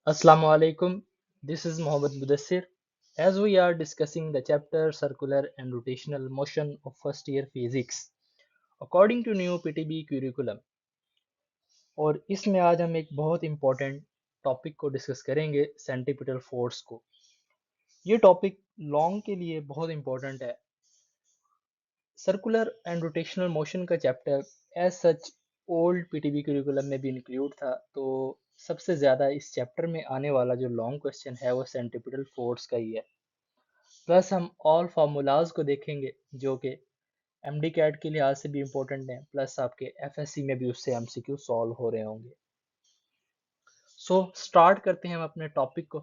Assalamu alaikum. This is Mohammed Mudassir. As we are discussing the chapter Circular and Rotational Motion of First Year Physics according to new PTB curriculum, और इसमें आज हम एक बहुत important topic को discuss करेंगे, centripetal force को। ये टॉपिक लॉन्ग के लिए बहुत इम्पोर्टेंट है। सर्कुलर एंड रोटेशनल मोशन का chapter as such old PTB curriculum में भी इंक्लूड था, तो सबसे ज़्यादा इस चैप्टर में आने वाला जो लॉन्ग क्वेश्चन है वो सेंट्रीपिटल फोर्स का ही है। प्लस हम ऑल फार्मूलाज को देखेंगे जो कि एमडी कैट के लिहाज से भी इम्पोर्टेंट हैं, प्लस आपके एफएससी में भी उससे एमसीक्यू सॉल्व हो रहे होंगे। सो स्टार्ट करते हैं हम अपने टॉपिक को।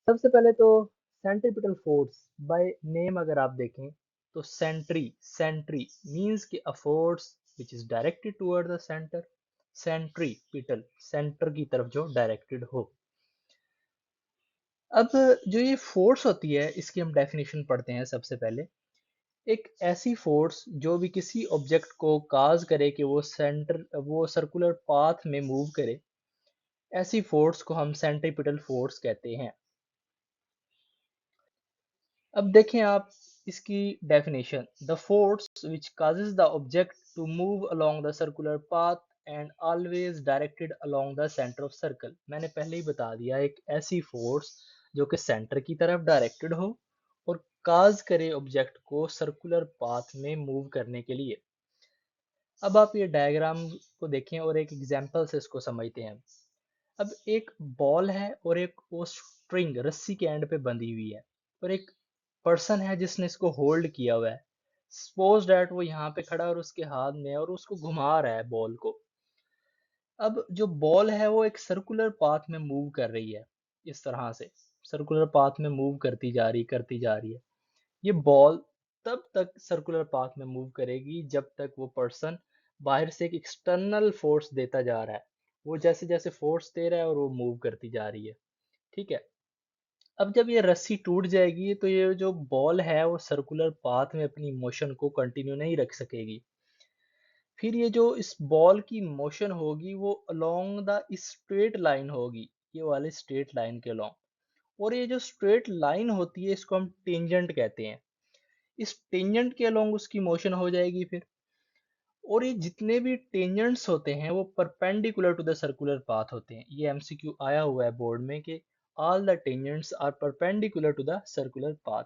सबसे पहले तो सेंट्रीपिटल फोर्स बाय नेम अगर आप देखें तो सेंट्री मींस कि a force which is directed toward the centre. Centripetal centre की तरफ जो डायरेक्टेड हो। अब जो ये फोर्स होती है इसकी हम डेफिनेशन पढ़ते हैं सबसे पहले। एक ऐसी फोर्स जो भी किसी ऑब्जेक्ट को काज करे कि वो सर्कुलर पाथ में मूव करे, ऐसी फोर्स को हम सेंट्रीपिटल फोर्स कहते हैं। अब देखें आप इसकी definition. The force which causes the object to move along the circular path and always directed along the centre of circle. मैंने पहले ही बता दिया, एक ऐसी फोर्स जो कि सेंटर की तरफ डायरेक्टेड हो और काज करे ऑब्जेक्ट को सर्कुलर पाथ में मूव करने के लिए। अब आप ये डायग्राम को देखें और एक एग्जांपल से इसको समझते हैं। अब एक बॉल है और एक वो स्ट्रिंग रस्सी के एंड पे बंधी हुई है, और एक पर्सन है जिसने इसको होल्ड किया हुआ है। सपोज डैट वो यहाँ पे खड़ा है और उसके हाथ में है और उसको घुमा रहा है बॉल को। अब जो बॉल है वो एक सर्कुलर पाथ में मूव कर रही है, इस तरह से सर्कुलर पाथ में मूव करती जा रही है। ये बॉल तब तक सर्कुलर पाथ में मूव करेगी जब तक वो पर्सन बाहर से एक एक्सटर्नल फोर्स देता जा रहा है। वो जैसे जैसे फोर्स दे रहा है और वो मूव करती जा रही है। ठीक है। अब जब ये रस्सी टूट जाएगी तो ये जो बॉल है वो सर्कुलर पाथ में अपनी मोशन को कंटिन्यू नहीं रख सकेगी। फिर ये जो इस बॉल की मोशन होगी वो अलोंग द स्ट्रेट लाइन होगी, ये वाले स्ट्रेट लाइन के अलोंग। और ये जो स्ट्रेट लाइन होती है इसको हम टेंजेंट कहते हैं। इस टेंजेंट के अलोंग उसकी मोशन हो जाएगी फिर। और ये जितने भी टेंजेंट्स होते हैं वो perpendicular to the circular path होते हैं। ये एमसीक्यू आया हुआ है बोर्ड में कि all the tangents are perpendicular to the circular path.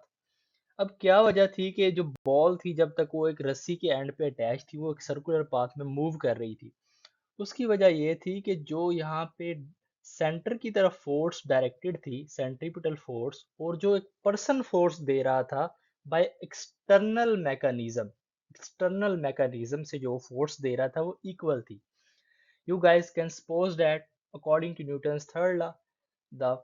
अब क्या वजह थी कि जो बॉल थी जब तक वो एक रस्सी के एंड पे अटैच थी वो एक सर्कुलर पाथ में मूव कर रही थी। उसकी वजह ये थी कि जो यहाँ पे सेंटर की तरफ फोर्स डायरेक्टेड थी, सेंट्रीपिटल फोर्स, और जो एक पर्सन फोर्स दे रहा था बाय एक्सटर्नल मैकेनिज्म से जो फोर्स दे रहा था वो इक्वल थी। You guys can suppose that according to Newton's third law the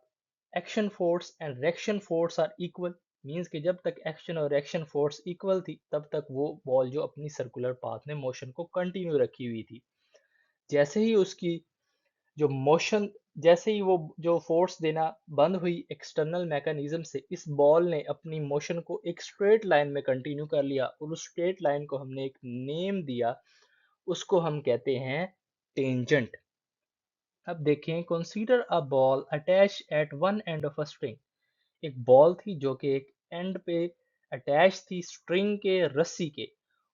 action force and reaction force are equal. Means कि जब तक एक्शन और रिएक्शन फोर्स इक्वल थी तब तक वो बॉल जो अपनी सर्कुलर पाथ में मोशन को कंटिन्यू रखी हुई थी। जैसे ही उसकी जो मोशन जैसे ही वो जो फोर्स देना बंद हुई एक्सटर्नल मैकेनिज्म से, इस बॉल ने अपनी मोशन को एक स्ट्रेट लाइन में कंटिन्यू कर लिया और उस स्ट्रेट लाइन को हमने एक नेम दिया, उसको हम कहते हैं टेंजेंट। अब देखें, consider a ball attach eight one end of a string. एक बॉल थी जो कि एक एंड पे अटैच थी स्ट्रिंग के, रस्सी के,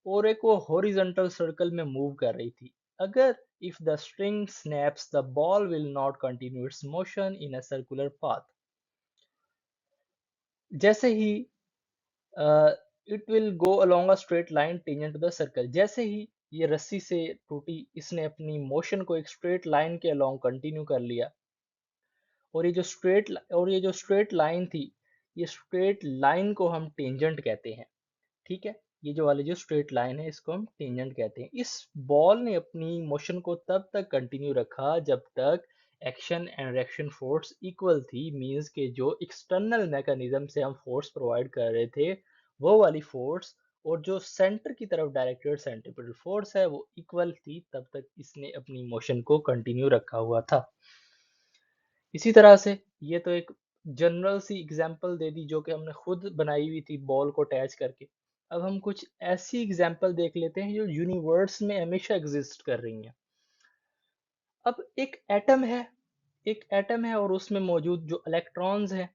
और एक वो हॉरिजॉन्टल सर्कल में मूव कर रही थी। अगर if the string snaps the ball will not continue its motion in a circular path। जैसे ही it will go along a straight line tangent to the circle। जैसे ही ये रस्सी से टूटी, इसने अपनी मोशन को एक स्ट्रेट लाइन के अलोंग कंटिन्यू कर लिया। और ये जो स्ट्रेट लाइन थी, ये स्ट्रेट लाइन को हम टेंजेंट कहते हैं। ठीक है। ये जो वाली जो स्ट्रेट लाइन है इसको हम टेंजेंट कहते हैं। इस बॉल ने अपनी मोशन को तब तक कंटिन्यू रखा जब तक action and reaction force equal थी। मींस के जो एक्सटर्नल मैकेनिज्म से हम फोर्स प्रोवाइड कर रहे थे वो वाली फोर्स और जो सेंटर की तरफ डायरेक्टेड सेंट्रीपिटल फोर्स है वो इक्वल थी, तब तक इसने अपनी मोशन को कंटिन्यू रखा हुआ था। इसी तरह से ये तो एक जनरल सी एग्जांपल दे दी जो कि हमने खुद बनाई हुई थी बॉल को अटैच करके। अब हम कुछ ऐसी एग्जांपल देख लेते हैं जो यूनिवर्स में हमेशा एग्जिस्ट कर रही हैं। अब एक एटम है और उसमें मौजूद जो इलेक्ट्रॉन्स हैं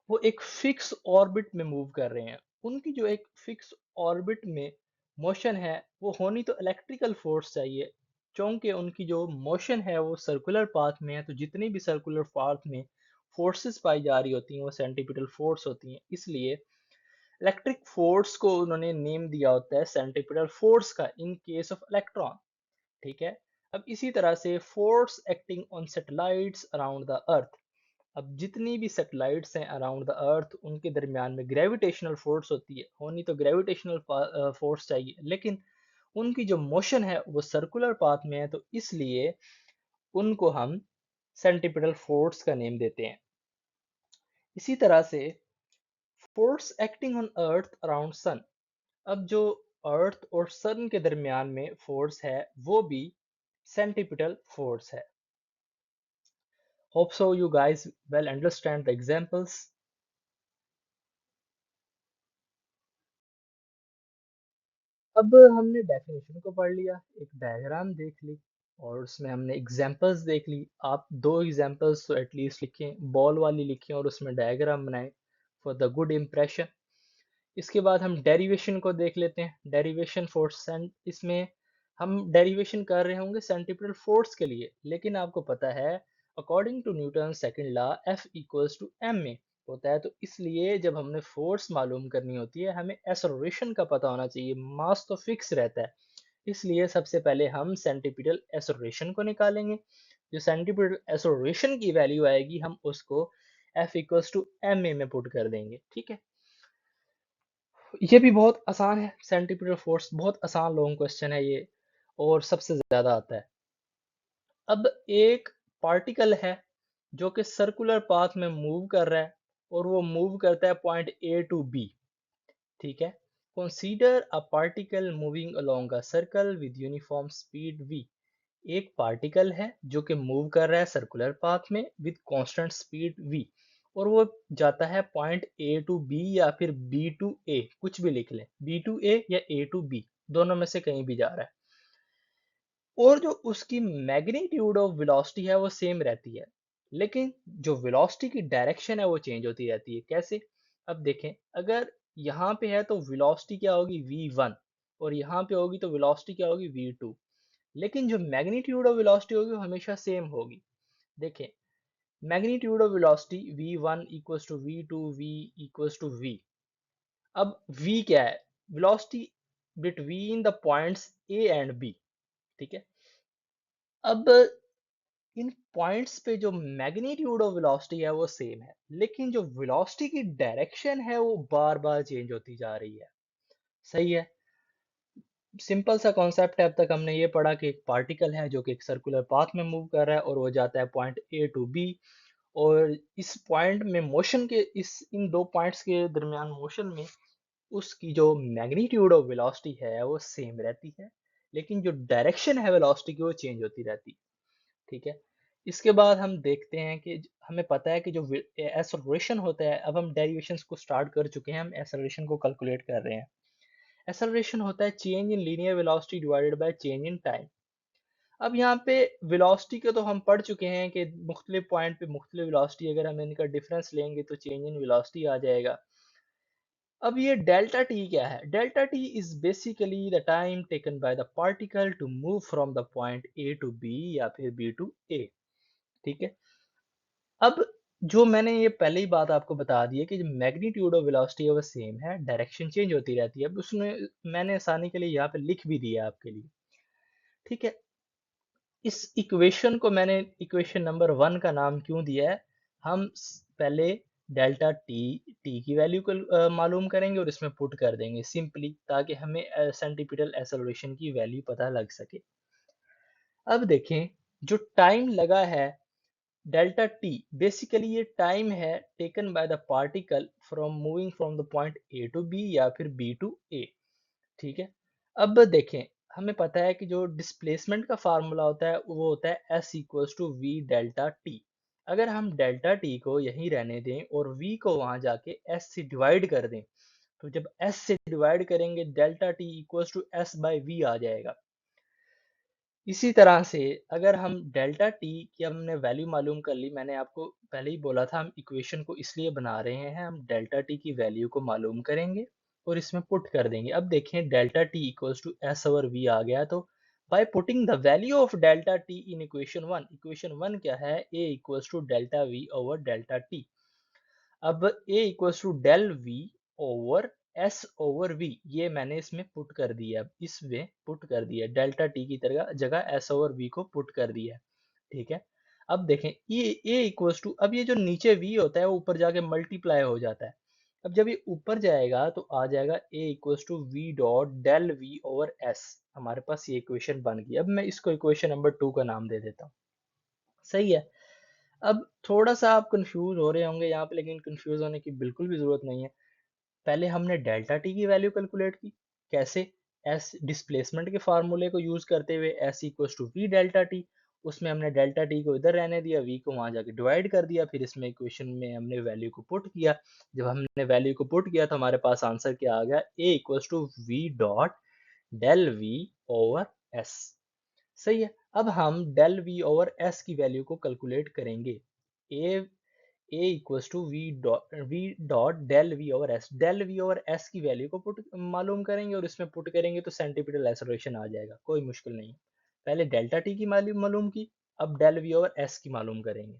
वो एक फिक्स ऑर्बिट में मूव कर रहे हैं। उनकी जो एक फिक्स ऑर्बिट में मोशन है वो होनी तो इलेक्ट्रिकल फोर्स चाहिए, क्योंकि उनकी जो मोशन है वो सर्कुलर पाथ में है, तो जितनी भी सर्कुलर पाथ में फोर्सेस पाई जा रही होती हैं वो सेंट्रीपिटल फोर्स होती हैं। इसलिए इलेक्ट्रिक फोर्स को उन्होंने नेम दिया होता है सेंट्रीपिटल फोर्स का इन केस ऑफ इलेक्ट्रॉन। ठीक है। अब इसी तरह से force acting on satellites around the earth. अब जितनी भी सैटेलाइट्स हैं अराउंड द अर्थ उनके दरमियान में ग्रेविटेशनल फोर्स होती है, होनी तो ग्रेविटेशनल फोर्स चाहिए, लेकिन उनकी जो मोशन है वो सर्कुलर पाथ में है, तो इसलिए उनको हम सेंट्रीपिटल फोर्स का नेम देते हैं। इसी तरह से force acting on earth around sun. अब जो अर्थ और सन के दरमियान में फोर्स है वो भी सेंट्रीपिटल फोर्स है। Hope so you guys well understand the examples. अब हमने डेफिनेशन को पढ़ लिया, एक डायग्राम देख ली और उसमें हमने एग्जांपल्स देख ली। आप दो एग्जांपल्स तो एटलीस्ट लिखें, बॉल वाली लिखें और उसमें डायग्राम बनाएं फॉर द गुड इम्प्रेशन। इसके बाद हम डेरिवेशन को देख लेते हैं। डेरिवेशन फोर्स सेंट, इसमें हम डेरिवेशन कर रहे होंगे सेंट्रीपिटल फोर्स के लिए, लेकिन आपको पता है according to Newton second law F equals to M A होता है, तो इसलिए जब हमने फोर्स मालूम करनी होती है हमें एक्सेलरेशन का पता होना चाहिए। मास तो फिक्स रहता है, इसलिए सबसे पहले हम सेंट्रीपिटल एक्सेलरेशन को निकालेंगे। जो सेंट्रीपिटल एक्सेलरेशन की वैल्यू आएगी हम उसको F equals to M A में पुट कर देंगे। ठीक है। ये भी बहुत आसान है, सेंट्रीपिटल फोर्स बहुत आसान लॉन्ग क्वेश्चन है ये और सबसे ज्यादा आता है। अब एक पार्टिकल है जो कि सर्कुलर पाथ में मूव कर रहा है और वो मूव करता है पॉइंट ए टू बी। ठीक है। Consider a particle moving along a circle with uniform speed v। एक पार्टिकल है जो कि मूव कर रहा है सर्कुलर पाथ में विद कांस्टेंट स्पीड v और वो जाता है पॉइंट ए टू बी या फिर बी टू ए, कुछ भी लिख लें, बी टू ए या ए टू बी, दोनों में से कहीं भी जा रहा है। और जो उसकी मैग्नीट्यूड ऑफ वेलोसिटी है वो सेम रहती है, लेकिन जो वेलोसिटी की डायरेक्शन है वो चेंज होती रहती है। कैसे? अब देखें, अगर यहाँ पे है तो वेलोसिटी क्या होगी v1 और यहाँ पे होगी तो वेलोसिटी क्या होगी v2, लेकिन जो मैग्नीट्यूड ऑफ वेलोसिटी होगी वो हमेशा सेम होगी। देखें, magnitude of velocity v1 equals to v2 v equals to v। अब v क्या है? Velocity between the points a and b। ठीक है। अब इन पॉइंट्स पे जो मैग्नीट्यूड ऑफ वेलोसिटी है वो सेम है, लेकिन जो वेलोसिटी की डायरेक्शन है वो बार बार चेंज होती जा रही है। सही है। सिंपल सा कॉन्सेप्ट है। अब तक हमने ये पढ़ा कि एक पार्टिकल है जो कि एक सर्कुलर पाथ में मूव कर रहा है और वो जाता है पॉइंट ए टू बी, और इस पॉइंट में मोशन के इस इन दो पॉइंट्स के दरमियान मोशन में उसकी जो मैग्नीट्यूड ऑफ वेलोसिटी है वो सेम रहती है, लेकिन जो डायरेक्शन है वेलोसिटी की वो चेंज होती रहती है। ठीक है। इसके बाद हम देखते हैं कि हमें पता है कि जो एक्सेलरेशन होता है, अब हम डेरिवेशंस को स्टार्ट कर चुके हैं, हम एक्सेलरेशन को कैलकुलेट कर रहे हैं। एक्सेलरेशन होता है change in linear velocity divided by change in time. अब यहाँ पे वेलोसिटी का तो हम पढ़ चुके हैं कि मुख्तलिफ पॉइंट पे मुख्तलिफ वेलोसिटी, अगर हम इनका डिफरेंस लेंगे तो चेंज इन वेलोसिटी आ जाएगा। अब ये डेल्टा टी क्या है? Delta T is basically the time taken by the particle to move from the point A to B या फिर बी टू ए। ठीक है। अब जो मैंने ये पहले ही बात आपको बता दी है कि जो मैग्नीट्यूड ऑफ वेलोसिटी है वो सेम है, डायरेक्शन चेंज होती रहती है। अब उसमें मैंने आसानी के लिए यहाँ पे लिख भी दिया आपके लिए। ठीक है। इस इक्वेशन को मैंने इक्वेशन नंबर 1 का नाम क्यों दिया है? हम पहले डेल्टा टी टी की वैल्यू को मालूम करेंगे और इसमें पुट कर देंगे सिंपली, ताकि हमें सेंट्रीपिटल एक्सेलरेशन की वैल्यू पता लग सके। अब देखें, जो टाइम लगा है डेल्टा टी, बेसिकली ये टाइम है taken by the particle from moving from the point A to B या फिर बी टू ए। ठीक है। अब देखें, हमें पता है कि जो डिस्प्लेसमेंट का फार्मूला होता है वो होता है S equals to V delta T. अगर हम डेल्टा टी को यहीं रहने दें और v को वहां जाके s से डिवाइड कर दें तो जब s से डिवाइड करेंगे delta T equals to S by V आ जाएगा। इसी तरह से अगर हम डेल्टा टी की हमने वैल्यू मालूम कर ली, मैंने आपको पहले ही बोला था हम इक्वेशन को इसलिए बना रहे हैं, हम डेल्टा टी की वैल्यू को मालूम करेंगे और इसमें पुट कर देंगे। अब देखें delta T equals to S over V आ गया, तो by putting the value of delta T in equation one क्या है, A equals to delta V over delta T. अब A equals to del V over S over V, ये मैंने इसमें put कर दिया, इसमें पुट कर दिया डेल्टा टी की तरह जगह S ओवर V को पुट कर दिया। ठीक है, अब देखें ये A इक्वल्स टू, अब ये जो नीचे V होता है वो ऊपर जाके मल्टीप्लाई हो जाता है। अब जब ये ऊपर जाएगा तो आ जाएगा A equals to V dot del V over S। हमारे पास ये इक्वेशन बन गई। अब मैं इसको इक्वेशन नंबर 2 का नाम दे देता हूँ। सही है। अब थोड़ा-सा आप कन्फ्यूज़ हो रहे होंगे यहाँ पे, लेकिन कन्फ्यूज़ होने की बिल्कुल भी ज़रूरत नहीं है। पहले हमने डेल्टा टी की वैल्यू कैलकुलेट की। कैसे? एस डिस्प्लेसमेंट के फार्मूले को यूज़ करते हुए, S equals to V delta T. उसमें हमने डेल्टा टी को इधर रहने दिया, वी को वहाँ जाके डिवाइड कर दिया, फिर इसमें इक्वेशन में हमने वैल्यू को पुट किया। जब हमने वैल्यू को पुट किया तो हमारे पास आंसर क्या आ गया, A equals to V dot del V over S. सही है। अब हम डेल वी ओवर एस की वैल्यू को कैलकुलेट करेंगे। A A equals to V dot del V over S, del V over S की वैल्यू को पुट मालूम करेंगे और इसमें पुट करेंगे तो सेंटीमीटर एक्सेलरेशन आ जाएगा, कोई मुश्किल नहीं। पहले डेल्टा टी की मालूम मालूम की, अब डेल वी ओवर एस की मालूम करेंगे।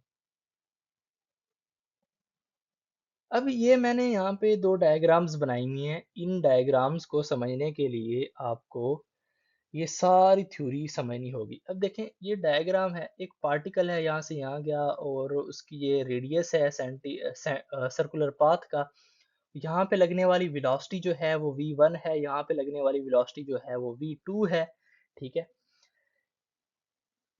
अब ये मैंने यहाँ पे दो डायग्राम्स बनाई हुई हैं। इन डायग्राम्स को समझने के लिए आपको ये सारी थ्योरी समझनी होगी। अब देखें ये डायग्राम है, एक पार्टिकल है यहाँ से यहाँ गया और उसकी ये रेडियस है सर्कुलर पाथ का। यहाँ पे लगने वाली वेलोसिटी जो है वो v1 है, यहाँ पे लगने वाली वेलोसिटी जो है वो v2 है। ठीक है,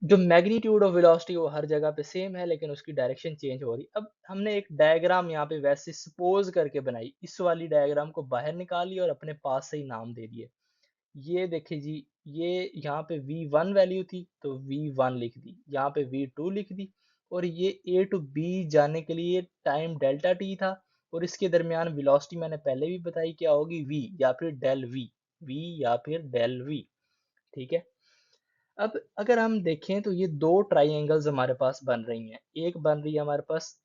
जो मैग्नीट्यूड ऑफ वेलोसिटी वो हर जगह पे सेम है, लेकिन उसकी डायरेक्शन चेंज हो रही। अब हमने एक डायग्राम यहाँ पे वैसे सपोज करके बनाई, इस वाली डायग्राम को बाहर निकाली और अपने पास से ही नाम दे दिए। ये देखिए जी, ये यहाँ पे v1 वैल्यू थी तो v1 लिख दी, यहाँ पे v2 लिख दी, और ये a टू b जाने के लिए टाइम डेल्टा t था, और इसके दरमियान वेलोसिटी मैंने पहले भी बताई क्या होगी, v या फिर डेल v या फिर डेल v। ठीक है, अब अगर हम देखें तो ये दो ट्राइंगल्स हमारे पास बन रही हैं। एक बन रही है हमारे पास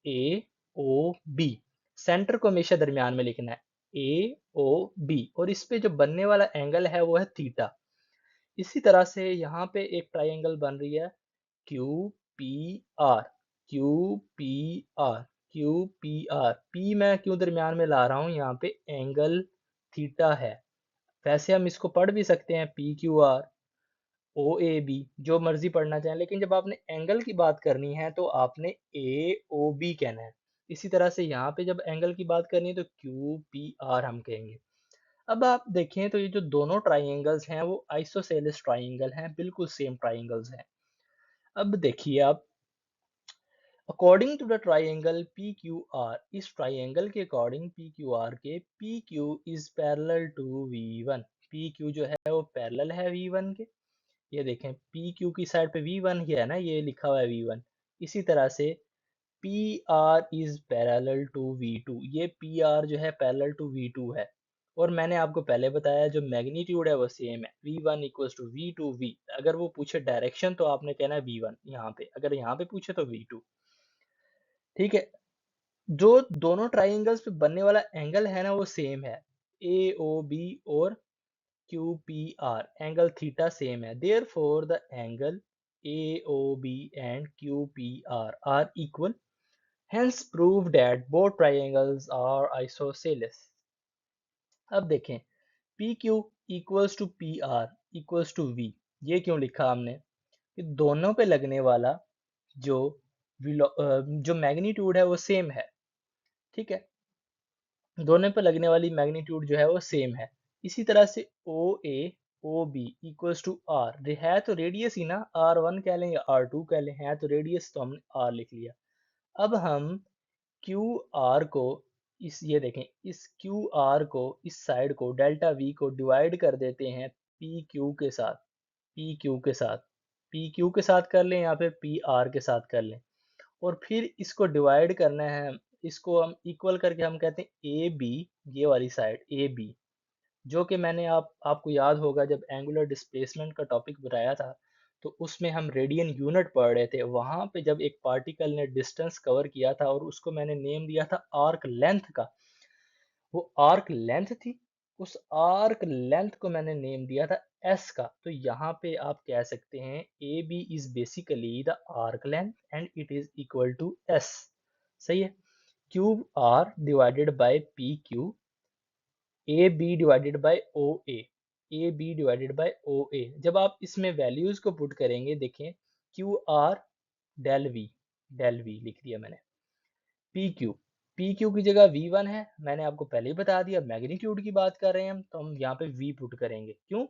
ए ओ बी, सेंटर को हमेशा दरमियान में लिखना है, ए ओ बी, और इस पे जो बनने वाला एंगल है वो है थीटा। इसी तरह से यहाँ पे एक ट्राइंगल बन रही है Q P are, Q P are, Q P are. P मैं क्यों दरमियान में ला रहा हूँ, यहाँ पे एंगल थीटा है। वैसे हम इसको पढ़ भी सकते हैं P Q R, O A B, जो मर्जी पढ़ना चाहें, लेकिन जब आपने एंगल की बात करनी है तो आपने ए ओ बी कहना है। इसी तरह से यहाँ पे जब एंगल की बात करनी है तो क्यू पी आर हम कहेंगे। अब आप देखें तो ये जो दोनों ट्राइंगल्स हैं वो आइसोसेलेस ट्राइंगल हैं, बिल्कुल सेम ट्राइंगल्स हैं। अब देखिए आप, according to the triangle P Q R, इस ट्राइंगल के अकॉर्डिंग पी क्यू आर के, P Q is parallel to V one. P Q जो है वो पैरेलल है वी वन के। ये देखें पी क्यू की साइड पे वी वन ही है ना, ये लिखा हुआ है वी वन। इसी तरह से P R is parallel to V two, ये पी आर जो है पैरेलल टू वी टू है। और मैंने आपको पहले बताया जो मैग्नीट्यूड है वो सेम है, V one equals to V two V. अगर वो पूछे डायरेक्शन तो आपने कहना है वी वन यहाँ पे, अगर यहाँ पे पूछे तो वी टू। ठीक है, जो दोनों ट्राइंगल्स पे बनने वाला एंगल है ना वो सेम है, ए ओ बी और Q P R, angle theta same है। Therefore the angle A O B and Q P R equal, hence prove that both triangles are isosceles। अब देखें P Q equals to P R equals to V, ये क्यों लिखा हमने कि दोनों पे लगने वाला जो जो मैग्नीट्यूड है वो सेम है। ठीक है, दोनों पे लगने वाली मैग्नीट्यूड जो है वो सेम है। इसी तरह से O A O B equals to R, है तो रेडियस ही ना, आर वन कह लें या आर टू कह लें, है तो रेडियस, तो हमने आर लिख लिया। अब हम क्यू आर को, इस ये देखें इस क्यू आर को, इस साइड को डेल्टा वी को डिवाइड कर देते हैं पी क्यू के साथ, पी क्यू के साथ, पी क्यू के साथ कर लें या फिर पी आर के साथ कर लें, और फिर इसको डिवाइड करना है इसको हम इक्वल करके हम कहते हैं ए बी, ये वाली साइड ए बी, जो कि मैंने आपको याद होगा जब एंगुलर डिस्प्लेसमेंट का टॉपिक बताया था, तो उसमें हम रेडियन यूनिट पढ़ रहे थे। वहां पे जब एक पार्टिकल ने डिस्टेंस कवर किया था और उसको मैंने नेम दिया था आर्क लेंथ का, वो आर्क लेंथ थी, उस आर्क लेंथ को मैंने नेम दिया था एस का। तो यहाँ पे आप कह सकते हैं A B is basically the arc length and it is equal to S. सही है। Q R divided by P Q, A B divided by O A B divided by O A. जब आप इसमें वैल्यूज को put करेंगे, देखें Q R del we लिख दिया मैंने, पी क्यू की जगह वी वन है, मैंने आपको पहले ही बता दिया मैग्नीट्यूड की बात कर रहे हैं हम, तो हम यहाँ पे वी पुट करेंगे। क्यों?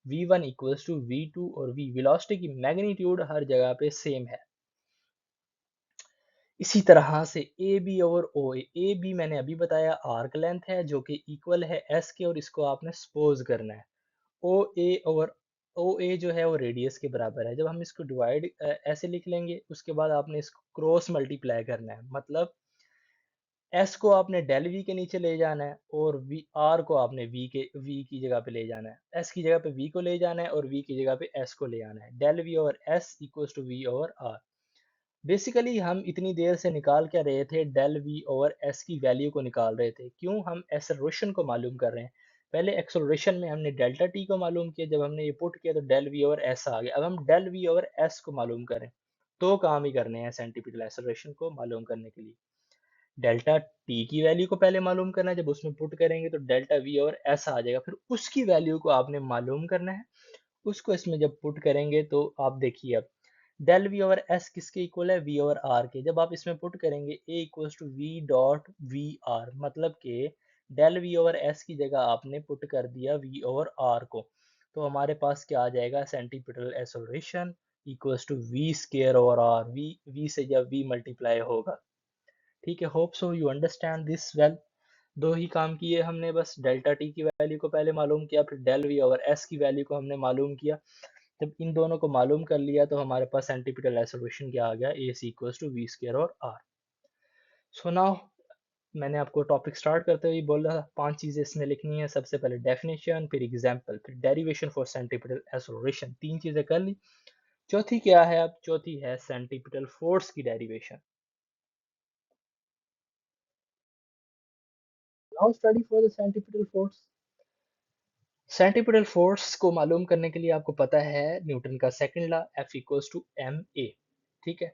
V one equals to V two, और वी वेलोसिटी की मैग्नीट्यूड हर जगह पे सेम है। इसी तरह से ए बी और ए बी मैंने अभी बताया आर्क लेंथ है जो कि इक्वल है एस के, और इसको आपने सपोज करना है। ओ ए और ओ ए जो है वो रेडियस के बराबर है। जब हम इसको डिवाइड ऐसे लिख लेंगे, उसके बाद आपने इसको क्रॉस मल्टीप्लाई करना है, मतलब एस को आपने डेल वी के नीचे ले जाना है, और वी आर को आपने वी की जगह पे ले जाना है, एस की जगह पे वी को ले जाना है और वी की जगह पे एस को ले आना है। Del V over S equals to V over R. Basically हम इतनी देर से निकाल क्या रहे थे, डेल वी ओवर एस की वैल्यू को निकाल रहे थे। क्यों? हम एक्सेलरेशन को मालूम कर रहे हैं। पहले एक्सेलरेशन में हमने डेल्टा टी को मालूम किया, जब हमने ये पुट किया तो डेल वी ओवर एस आ गया। अब हम डेल वी ओवर एस को मालूम करें, तो काम ही करने हैं सेंटीपिटल एक्सेलरेशन को मालूम करने के लिए। डेल्टा टी की वैल्यू को पहले मालूम करना है, जब उसमें पुट करेंगे तो डेल्टा वी और एस आ जाएगा, फिर उसकी वैल्यू को आपने मालूम करना है। उसको इसमें जब पुट करेंगे तो आप देखिए, अब डेल वी ओवर एस किसके इक्वल है, वी ओवर आर के। जब आप इसमें पुट करेंगे A equals to V dot V R, मतलब कि डेल वी ओवर एस की जगह आपने पुट कर दिया वी ओवर आर को, तो हमारे पास क्या आ जाएगा, centripetal acceleration equals to V square over R. V से जब वी मल्टीप्लाई होगा, ठीक है। Hope so you understand this well. दो ही काम किए हमने, बस डेल्टा टी की वैल्यू को पहले मालूम किया, फिर डेल वी ओवर एस की वैल्यू को हमने मालूम किया। जब इन दोनों को मालूम कर लिया तो हमारे पास सेंटीपिटल एक्सेलरेशन क्या आ गया, ए सी इक्वल्स टू वी स्क्वायर और आर। सो नाउ मैंने आपको टॉपिक स्टार्ट करते हुए बोला था 5 चीजें इसमें लिखनी है। सबसे पहले डेफिनेशन, फिर एग्जांपल, फिर डेरिवेशन फॉर सेंटीपिटल एक्सेलरेशन। 3 चीजें कर ली। चौथी क्या है? अब चौथी है सेंटीपिटल फोर्स की derivation. Now study for the centripetal force. Centripetal force को मालूम करने के लिए आपको पता है न्यूटन का second law, F equals to M A. ठीक है,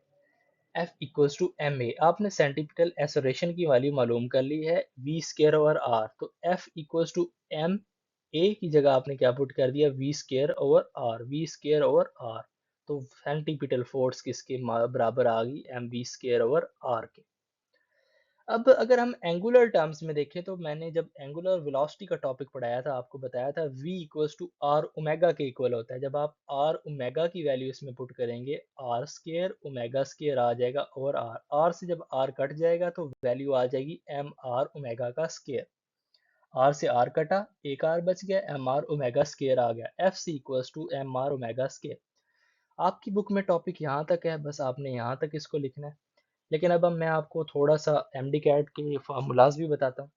F equals to M A. आपने सेंटीपिटल एक्सेलरेशन की वैल्यू मालूम कर ली है वी स्केयर ओवर आर, तो F equals to M A की जगह आपने क्या पुट कर दिया, V square over R, V square over R. तो सेंटीपिटल फोर्स किसके बराबर आ गई, M V square over R के। अब अगर हम एंगुलर टर्म्स में देखें, तो मैंने जब एंगुलर वेलोसिटी का टॉपिक पढ़ाया था, आपको बताया था v equals to R omega के इक्वल होता है। जब आप आर ओमेगा की वैल्यू इसमें पुट करेंगे, आर स्केयर ओमेगा स्केयर आ जाएगा, और आर से जब आर कट जाएगा तो वैल्यू आ जाएगी एम आर ओमेगा का स्केयर। आर से आर कटा, एक आर बच गया, एम आर ओमेगा स्केयर आ गया। F C equals to M R omega square. आपकी बुक में टॉपिक यहाँ तक है, बस आपने यहाँ तक इसको लिखना है। लेकिन अब मैं आपको थोड़ा सा एमडी कैट के फार्मूलाज भी बताता हूँ।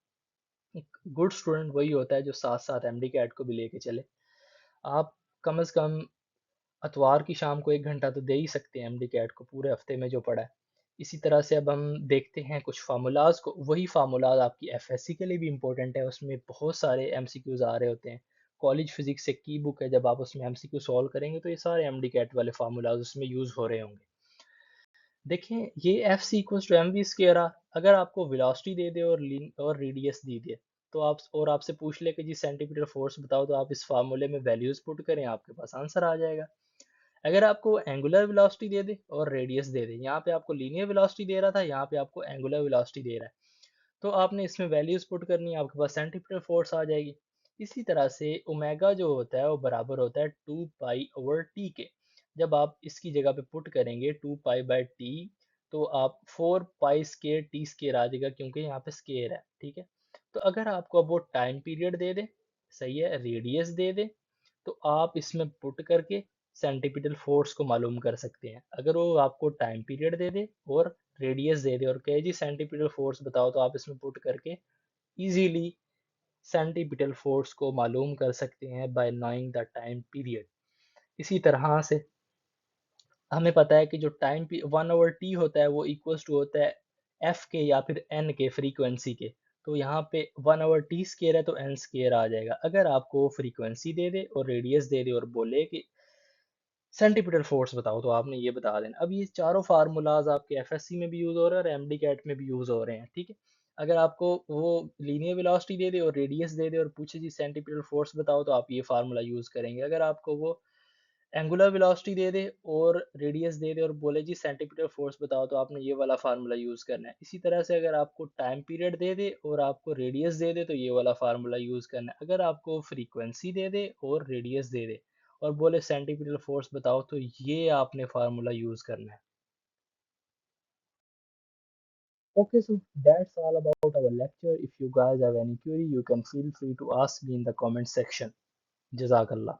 एक गुड स्टूडेंट वही होता है जो साथ साथ एमडी कैट को भी लेके चले। आप कम से कम अतवार की शाम को 1 घंटा तो दे ही सकते हैं एमडी कैट को, पूरे हफ्ते में जो पढ़ा है। इसी तरह से अब हम देखते हैं कुछ फार्मूलाज को। वही फार्मूलाज आपकी एफएससी के लिए भी इंपॉर्टेंट है, उसमें बहुत सारे एमसीक्यूज आ रहे होते हैं। कॉलेज फिजिक्स एक की बुक है, जब आप उसमें एमसीक्यू सॉल्व करेंगे तो ये सारे एमडी कैट वाले फार्मूलाज उसमें यूज हो रहे होंगे। देखें, ये F C equals to M V square R. अगर आपको वेलोसिटी दे दे और रेडियस दे दे, तो आप और आपसे पूछ ले कि जी सेंटीमीटर फोर्स बताओ, तो आप इस फार्मूले में वैल्यूज पुट करें, आपके पास आंसर आ जाएगा। अगर आपको एंगुलर वेलोसिटी दे दे और रेडियस दे दे, यहाँ पे आपको लीनियर वेलोसिटी दे रहा था, यहाँ पे आपको एंगुलर वेलोसिटी दे रहा है, तो आपने इसमें वैल्यूज पुट करनी है, आपके पास सेंटीमीटर फोर्स आ जाएगी। इसी तरह से ओमेगा जो होता है वो बराबर होता है 2 पाई ओवर टी के। जब आप इसकी जगह पे पुट करेंगे 2 पाई बाय टी, तो आप 4 पाई स्केयर टी स्केयर आ जाएगा, क्योंकि यहाँ पे स्केयर है। ठीक है, तो अगर आपको अब वो टाइम पीरियड दे दे, सही है, रेडियस दे दे, तो आप इसमें पुट करके सेंटीपिटल फोर्स को मालूम कर सकते हैं। अगर वो आपको टाइम पीरियड दे दे और रेडियस दे दे और कहे जी सेंटीपिटल फोर्स बताओ, तो आप इसमें पुट करके इजीली सेंटीपिटल फोर्स को मालूम कर सकते हैं bye knowing the time period. इसी तरह से हमें पता है कि जो टाइम 1/t होता है वो इक्वल्स टू होता है एफ के या फिर एन के फ्रीक्वेंसी के। तो यहाँ पे 1/t स्केयर है तो एन स्केयर आ जाएगा। अगर आपको फ्रीक्वेंसी दे दे और रेडियस दे दे और बोले कि सेंटीपिटल फोर्स बताओ, तो आपने ये बता देना। अब ये चारों फार्मूलाज आपके एफएससी में भी यूज हो रहे हैं और एमडी कैट में भी यूज हो रहे हैं, ठीक है। अगर आपको वो लीनियर वेलोसिटी दे दे और रेडियस दे दे और पूछे जी सेंटीपिटल फोर्स बताओ, तो आप ये फार्मूला यूज करेंगे। अगर आपको वो एंगुलर वेलोसिटी दे दे और रेडियस दे दे और बोले जी सेंटीमीटर फोर्स बताओ, तो आपने ये वाला फार्मूला यूज करना है। इसी तरह से अगर आपको टाइम पीरियड दे दे और आपको रेडियस दे दे, तो ये वाला फार्मूला यूज करना है। अगर आपको फ्रीक्वेंसी दे दे और रेडियस दे दे और बोले सेंटीमीटर फोर्स बताओ, तो ये आपने फार्मूला यूज करना है। Okay, so that's all about our lecture. If you guys have any query, you can feel free to ask me in the comment section. Jazakallah.